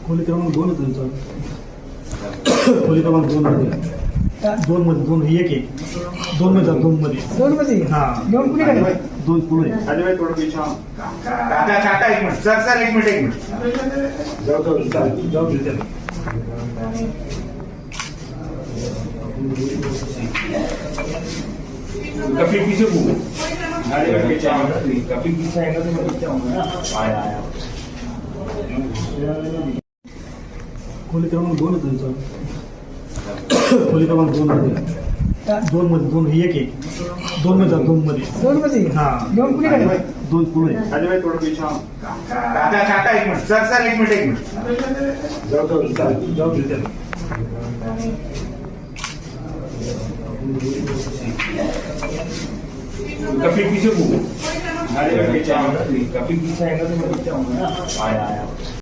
खोली क्रमांक 2 आहे तुमचा. खोली क्रमांक 2 मध्ये दोन मध्ये दोन एक एक दोन मध्ये दोन मध्ये हा दोन कुणी काय दोन पुढे अजय थोडं पीछे आओ. काका काका एक मिनिट सर एक मिनिट जाऊ दे त्याला. काफी पीछे घूमो. अरे पीछे आओ. काफी पीछे आएगा तो मैं पीछे आऊंगा. आया. खोली क्रमांक 2 आहे तुमचा. खोली क्रमांक 2 मध्ये दोन मध्ये दोन एक एक दोन मध्ये हा दोन कुणी काय दोन पुढे अजय थोडं पीछे आओ. काका काका एक मिनिट सर एक मिनिट जाऊ दे त्याला. काफी पीछे घूमो. अरे पीछे आओ. काफी पीछे आएगा तो मैं पीछे आऊंगा. आया.